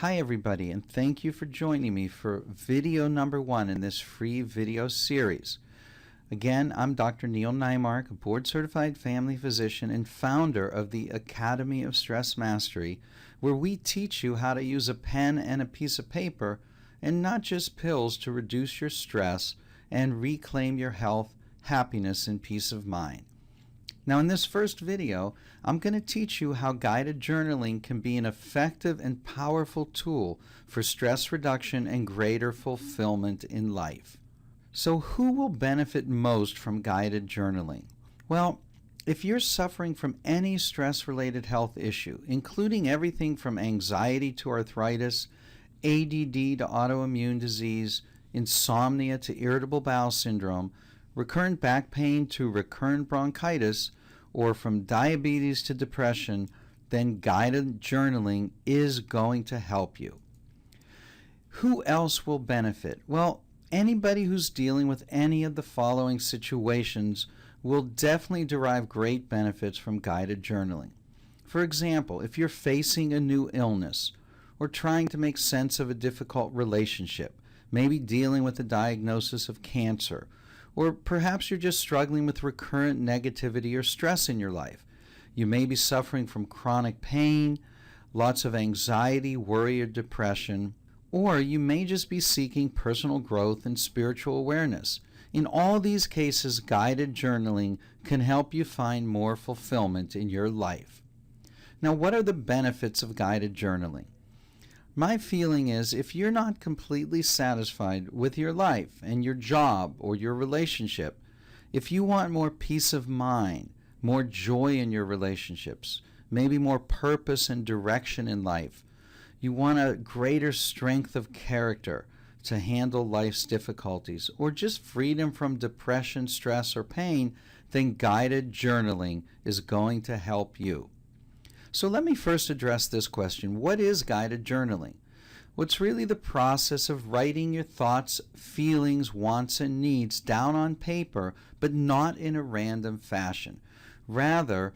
Hi everybody, and thank you for joining me for video number 1 in this free video series. Again, I'm Dr. Neil Neimark, a board-certified family physician and founder of the Academy of Stress Mastery, where we teach you how to use a pen and a piece of paper and not just pills to reduce your stress and reclaim your health, happiness, and peace of mind. Now in this first video, I'm going to teach you how guided journaling can be an effective and powerful tool for stress reduction and greater fulfillment in life. So who will benefit most from guided journaling? Well, if you're suffering from any stress-related health issue, including everything from anxiety to arthritis, ADD to autoimmune disease, insomnia to irritable bowel syndrome, recurrent back pain to recurrent bronchitis, or from diabetes to depression, then guided journaling is going to help you. Who else will benefit? Well, anybody who's dealing with any of the following situations will definitely derive great benefits from guided journaling. For example, if you're facing a new illness or trying to make sense of a difficult relationship, maybe dealing with a diagnosis of cancer, or perhaps you're just struggling with recurrent negativity or stress in your life. You may be suffering from chronic pain, lots of anxiety, worry, or depression, or you may just be seeking personal growth and spiritual awareness. In all these cases, guided journaling can help you find more fulfillment in your life. Now, what are the benefits of guided journaling? My feeling is if you're not completely satisfied with your life and your job or your relationship, if you want more peace of mind, more joy in your relationships, maybe more purpose and direction in life, you want a greater strength of character to handle life's difficulties, or just freedom from depression, stress, or pain, then guided journaling is going to help you. So let me first address this question. What is guided journaling? Well, it's really the process of writing your thoughts, feelings, wants, and needs down on paper, but not in a random fashion. Rather,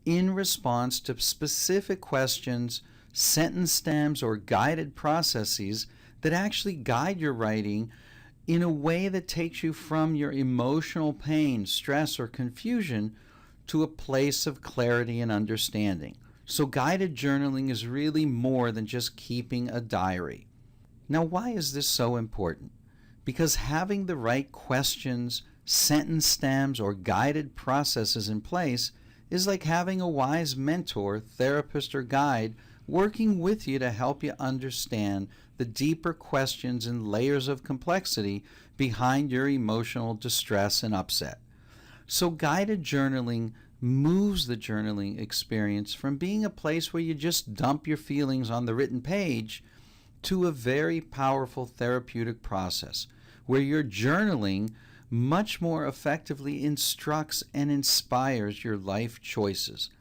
in response to specific questions, sentence stems, or guided processes that actually guide your writing in a way that takes you from your emotional pain, stress, or confusion to a place of clarity and understanding. So guided journaling is really more than just keeping a diary. Now, why is this so important? Because having the right questions, sentence stems, or guided processes in place is like having a wise mentor, therapist, or guide working with you to help you understand the deeper questions and layers of complexity behind your emotional distress and upset. So guided journaling moves the journaling experience from being a place where you just dump your feelings on the written page to a very powerful therapeutic process where your journaling much more effectively instructs and inspires your life choices.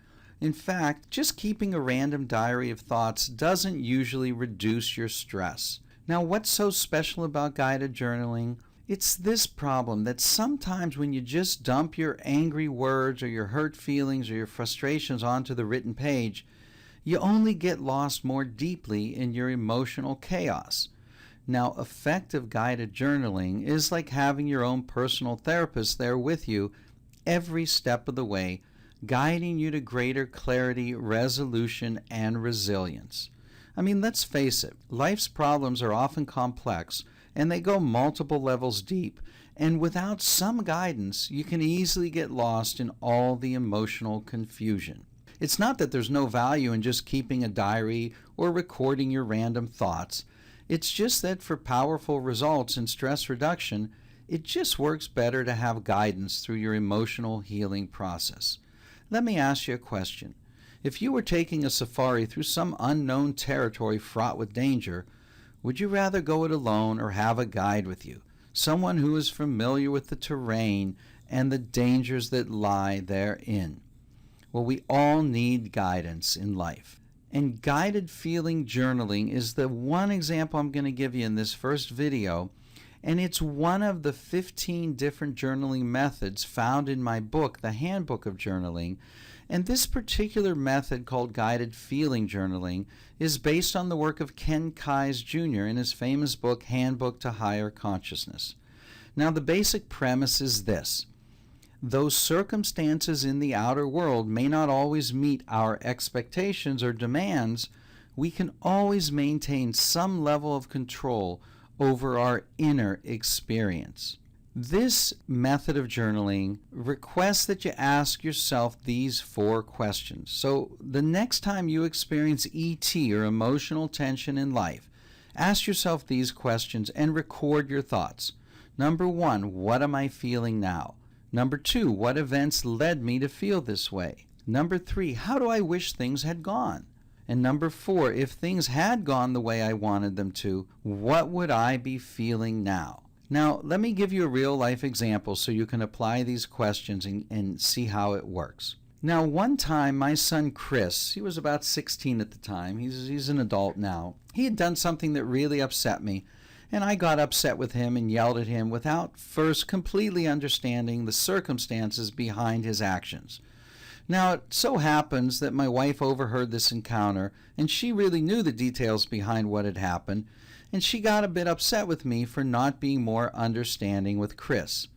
In fact, just keeping a random diary of thoughts doesn't usually reduce your stress. Now, what's so special about guided journaling? It's this problem that sometimes when you just dump your angry words or your hurt feelings or your frustrations onto the written page, you only get lost more deeply in your emotional chaos. Now, effective guided journaling is like having your own personal therapist there with you every step of the way, guiding you to greater clarity, resolution, and resilience. I mean, let's face it, life's problems are often complex, and they go multiple levels deep, and without some guidance, you can easily get lost in all the emotional confusion. It's not that there's no value in just keeping a diary or recording your random thoughts. It's just that for powerful results in stress reduction, it just works better to have guidance through your emotional healing process. Let me ask you a question. If you were taking a safari through some unknown territory fraught with danger, would you rather go it alone or have a guide with you, someone who is familiar with the terrain and the dangers that lie therein? Well, we all need guidance in life. And guided feeling journaling is the one example I'm going to give you in this first video, and it's one of the 15 different journaling methods found in my book, The Handbook of Journaling, And this particular method, called guided feeling journaling, is based on the work of Ken Keyes Jr. in his famous book, Handbook to Higher Consciousness. Now, the basic premise is this: though circumstances in the outer world may not always meet our expectations or demands, we can always maintain some level of control over our inner experience. This method of journaling requests that you ask yourself these 4 questions. So the next time you experience ET, or emotional tension in life, ask yourself these questions and record your thoughts. Number 1, what am I feeling now? Number 2, what events led me to feel this way? Number 3, how do I wish things had gone? And number 4, if things had gone the way I wanted them to, what would I be feeling now? Now, let me give you a real-life example so you can apply these questions and see how it works. Now, one time, my son Chris, he was about 16 at the time, he's an adult now, he had done something that really upset me, and I got upset with him and yelled at him without first completely understanding the circumstances behind his actions. Now, it so happens that my wife overheard this encounter, and she really knew the details behind what had happened, and she got a bit upset with me for not being more understanding with Chris.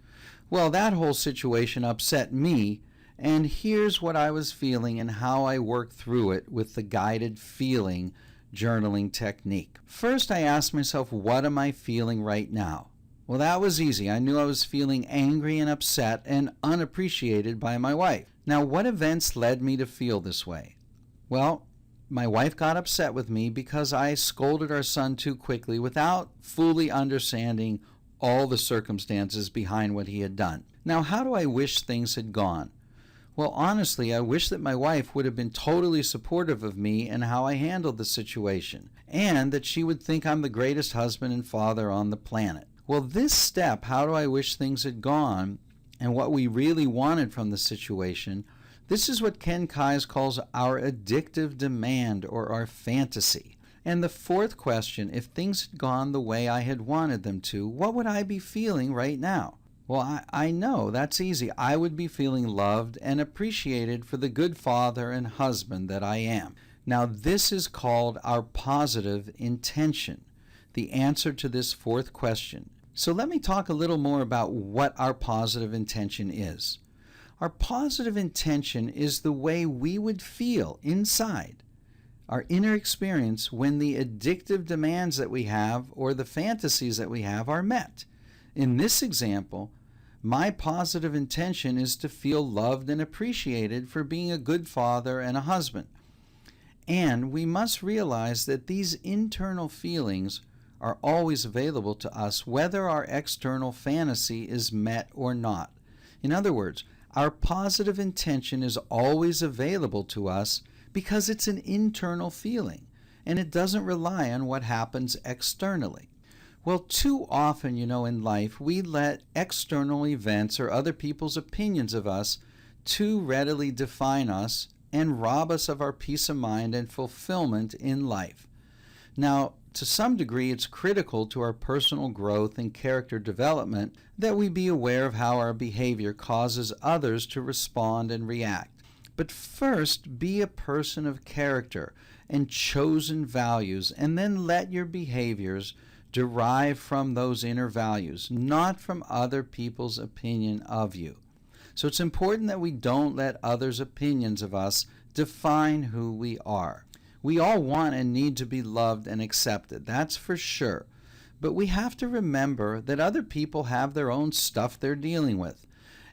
Well, that whole situation upset me, and here's what I was feeling and how I worked through it with the guided feeling journaling technique. First, I asked myself, what am I feeling right now? Well, that was easy. I knew I was feeling angry and upset and unappreciated by my wife. Now, what events led me to feel this way? Well, my wife got upset with me because I scolded our son too quickly without fully understanding all the circumstances behind what he had done. Now, how do I wish things had gone? Well, honestly, I wish that my wife would have been totally supportive of me and how I handled the situation, and that she would think I'm the greatest husband and father on the planet. Well, this step, how do I wish things had gone, and what we really wanted from the situation, this is what Ken Keyes calls our addictive demand, or our fantasy. And the 4th question, if things had gone the way I had wanted them to, what would I be feeling right now? Well, I know, that's easy. I would be feeling loved and appreciated for the good father and husband that I am. Now, this is called our positive intention, the answer to this 4th question. So let me talk a little more about what our positive intention is. Our positive intention is the way we would feel inside, our inner experience, when the addictive demands that we have or the fantasies that we have are met. In this example, my positive intention is to feel loved and appreciated for being a good father and a husband. And we must realize that these internal feelings are always available to us whether our external fantasy is met or not. In other words, our positive intention is always available to us because it's an internal feeling, and it doesn't rely on what happens externally. Well, too often, in life, we let external events or other people's opinions of us too readily define us and rob us of our peace of mind and fulfillment in life. Now, to some degree, it's critical to our personal growth and character development that we be aware of how our behavior causes others to respond and react. But first, be a person of character and chosen values, and then let your behaviors derive from those inner values, not from other people's opinion of you. So it's important that we don't let others' opinions of us define who we are. We all want and need to be loved and accepted, that's for sure. But we have to remember that other people have their own stuff they're dealing with,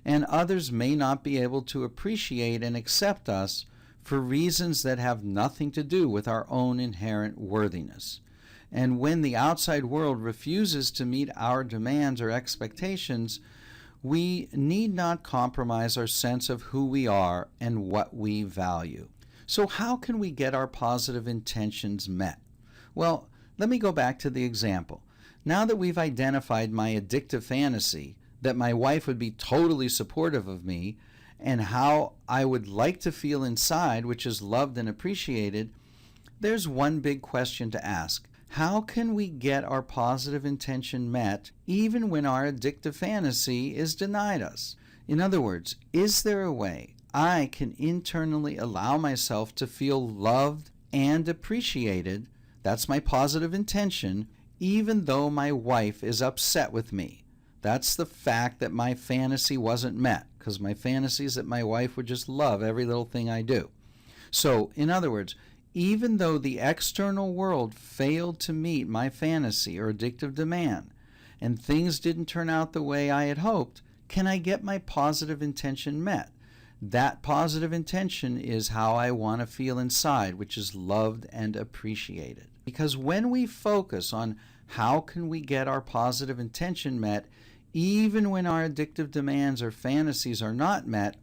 and others may not be able to appreciate and accept us for reasons that have nothing to do with our own inherent worthiness. And when the outside world refuses to meet our demands or expectations, we need not compromise our sense of who we are and what we value. So how can we get our positive intentions met? Well, let me go back to the example. Now that we've identified my addictive fantasy, that my wife would be totally supportive of me, and how I would like to feel inside, which is loved and appreciated, there's one big question to ask. How can we get our positive intention met even when our addictive fantasy is denied us? In other words, is there a way I can internally allow myself to feel loved and appreciated. That's my positive intention, even though my wife is upset with me. That's the fact that my fantasy wasn't met, because my fantasy is that my wife would just love every little thing I do. So, in other words, even though the external world failed to meet my fantasy or addictive demand, and things didn't turn out the way I had hoped, can I get my positive intention met? That positive intention is how I want to feel inside, which is loved and appreciated. Because when we focus on how can we get our positive intention met, even when our addictive demands or fantasies are not met,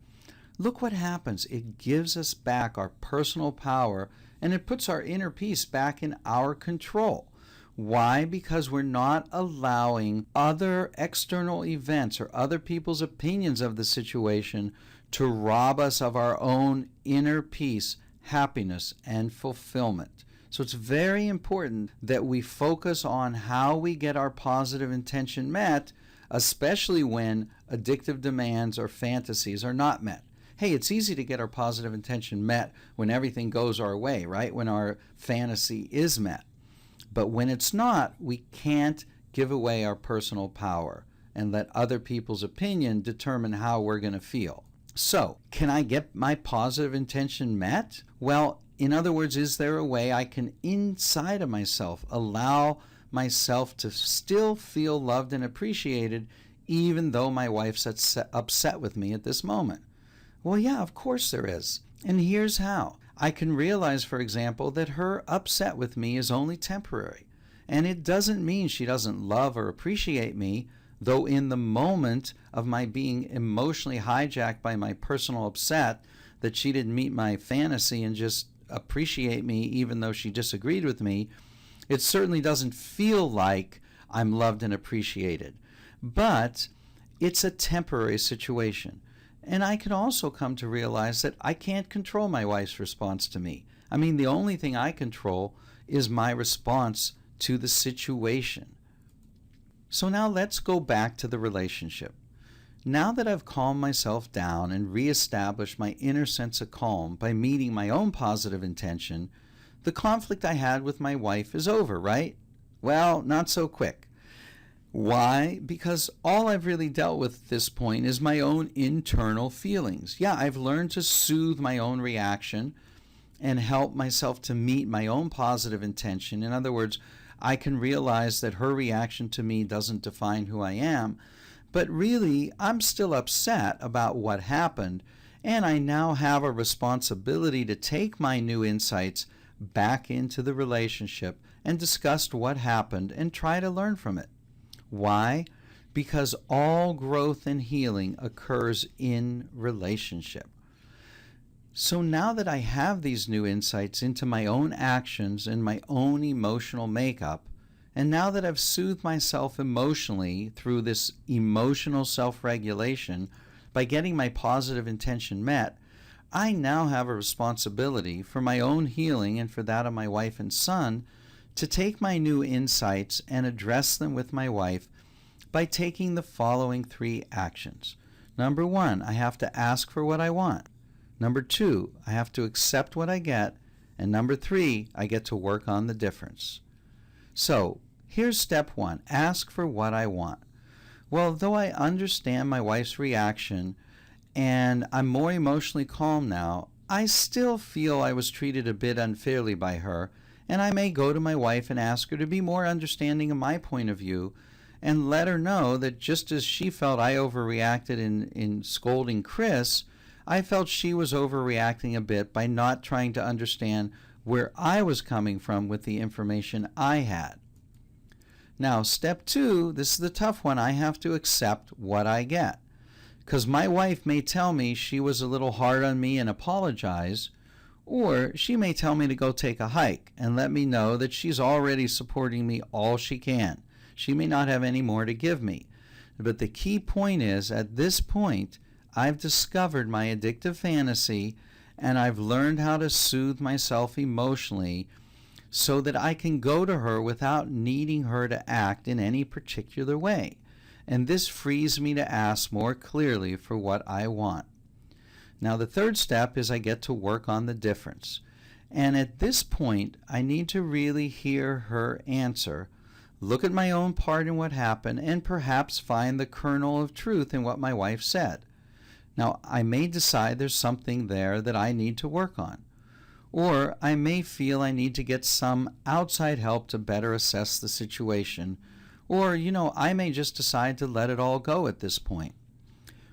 look what happens. It gives us back our personal power, and it puts our inner peace back in our control. Why? Because we're not allowing other external events or other people's opinions of the situation to rob us of our own inner peace, happiness, and fulfillment. So it's very important that we focus on how we get our positive intention met, especially when addictive demands or fantasies are not met. Hey, it's easy to get our positive intention met when everything goes our way, right? When our fantasy is met. But when it's not, we can't give away our personal power and let other people's opinion determine how we're going to feel. So, can I get my positive intention met? Well, in other words, is there a way I can, inside of myself, allow myself to still feel loved and appreciated, even though my wife's upset with me at this moment? Well, yeah, of course there is. And here's how. I can realize, for example, that her upset with me is only temporary. And it doesn't mean she doesn't love or appreciate me, though in the moment of my being emotionally hijacked by my personal upset that she didn't meet my fantasy and just appreciate me even though she disagreed with me, it certainly doesn't feel like I'm loved and appreciated. But it's a temporary situation. And I can also come to realize that I can't control my wife's response to me. I mean, the only thing I control is my response to the situation. So now let's go back to the relationship. Now that I've calmed myself down and reestablished my inner sense of calm by meeting my own positive intention, the conflict I had with my wife is over, right? Well, not so quick. Why? Because all I've really dealt with at this point is my own internal feelings. Yeah, I've learned to soothe my own reaction and help myself to meet my own positive intention. In other words, I can realize that her reaction to me doesn't define who I am, but really, I'm still upset about what happened, and I now have a responsibility to take my new insights back into the relationship and discuss what happened and try to learn from it. Why? Because all growth and healing occurs in relationship. So now that I have these new insights into my own actions and my own emotional makeup, and now that I've soothed myself emotionally through this emotional self-regulation by getting my positive intention met, I now have a responsibility for my own healing and for that of my wife and son to take my new insights and address them with my wife by taking the following 3 actions. Number 1, I have to ask for what I want. Number 2, I have to accept what I get. And number 3, I get to work on the difference. So here's step 1, ask for what I want. Well, though I understand my wife's reaction and I'm more emotionally calm now, I still feel I was treated a bit unfairly by her, and I may go to my wife and ask her to be more understanding of my point of view and let her know that just as she felt I overreacted in scolding Chris, I felt she was overreacting a bit by not trying to understand where I was coming from with the information I had. Now, step 2, this is the tough one. I have to accept what I get. Because my wife may tell me she was a little hard on me and apologize, or she may tell me to go take a hike and let me know that she's already supporting me all she can. She may not have any more to give me. But the key point is, at this point, I've discovered my addictive fantasy and I've learned how to soothe myself emotionally so that I can go to her without needing her to act in any particular way. And this frees me to ask more clearly for what I want. Now the third step is I get to work on the difference. And at this point, I need to really hear her answer, look at my own part in what happened, and perhaps find the kernel of truth in what my wife said. Now, I may decide there's something there that I need to work on. Or I may feel I need to get some outside help to better assess the situation. Or, I may just decide to let it all go at this point.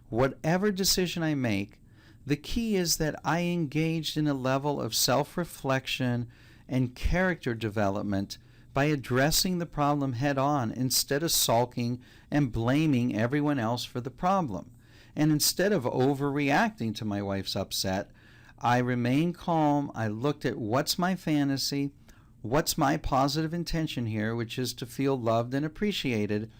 Whatever decision I make, the key is that I engaged in a level of self-reflection and character development by addressing the problem head-on instead of sulking and blaming everyone else for the problem. And instead of overreacting to my wife's upset, I remained calm. I looked at what's my fantasy, what's my positive intention here, which is to feel loved and appreciated,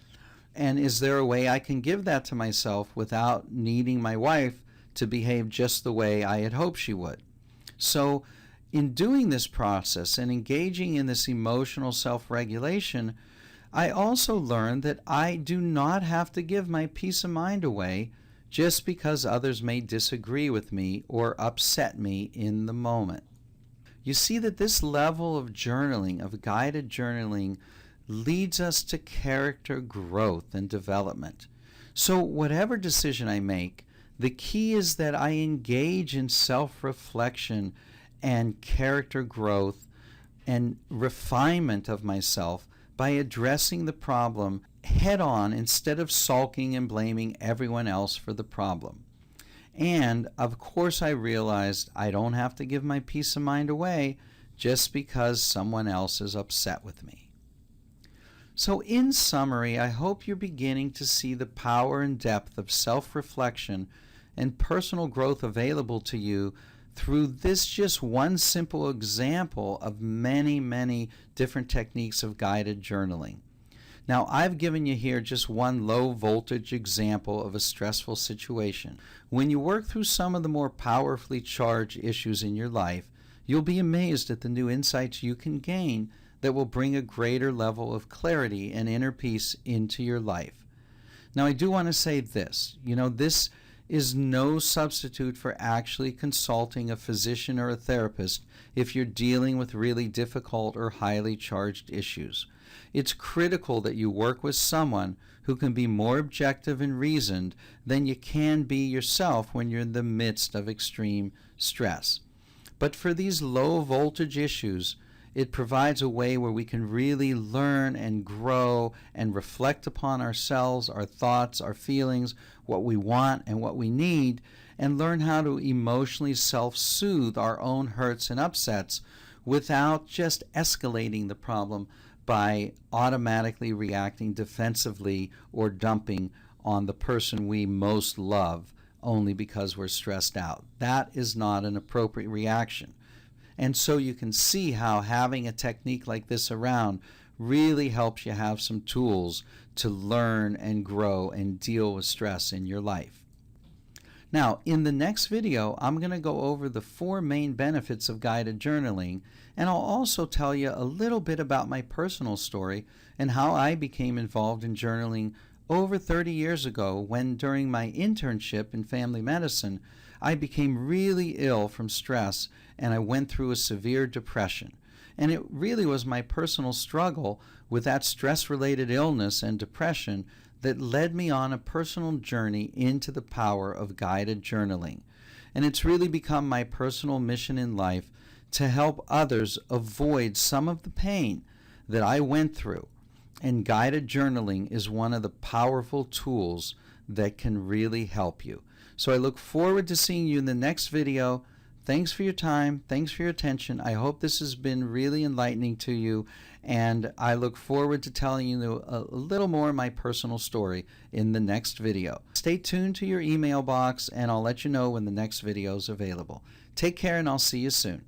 and is there a way I can give that to myself without needing my wife to behave just the way I had hoped she would. So in doing this process and engaging in this emotional self-regulation, I also learned that I do not have to give my peace of mind away just because others may disagree with me or upset me in the moment. You see that this level of journaling, of guided journaling, leads us to character growth and development. So whatever decision I make, the key is that I engage in self-reflection and character growth and refinement of myself by addressing the problem head-on instead of sulking and blaming everyone else for the problem. And of course I realized I don't have to give my peace of mind away just because someone else is upset with me. So in summary, I hope you're beginning to see the power and depth of self-reflection and personal growth available to you through this just one simple example of many, many different techniques of guided journaling. Now, I've given you here just one low voltage example of a stressful situation. When you work through some of the more powerfully charged issues in your life, you'll be amazed at the new insights you can gain that will bring a greater level of clarity and inner peace into your life. Now, I do want to say this. This is no substitute for actually consulting a physician or a therapist if you're dealing with really difficult or highly charged issues. It's critical that you work with someone who can be more objective and reasoned than you can be yourself when you're in the midst of extreme stress. But for these low voltage issues, it provides a way where we can really learn and grow and reflect upon ourselves, our thoughts, our feelings, what we want and what we need, and learn how to emotionally self-soothe our own hurts and upsets without just escalating the problem by automatically reacting defensively or dumping on the person we most love only because we're stressed out. That is not an appropriate reaction. And so you can see how having a technique like this around really helps you have some tools to learn and grow and deal with stress in your life. Now, in the next video, I'm going to go over the 4 main benefits of guided journaling, and I'll also tell you a little bit about my personal story and how I became involved in journaling over 30 years ago when, during my internship in family medicine, I became really ill from stress and I went through a severe depression. And it really was my personal struggle with that stress-related illness and depression that led me on a personal journey into the power of guided journaling. And it's really become my personal mission in life to help others avoid some of the pain that I went through. And guided journaling is one of the powerful tools that can really help you. So I look forward to seeing you in the next video. Thanks for your time. Thanks for your attention. I hope this has been really enlightening to you, and I look forward to telling you a little more of my personal story in the next video. Stay tuned to your email box, and I'll let you know when the next video is available. Take care, and I'll see you soon.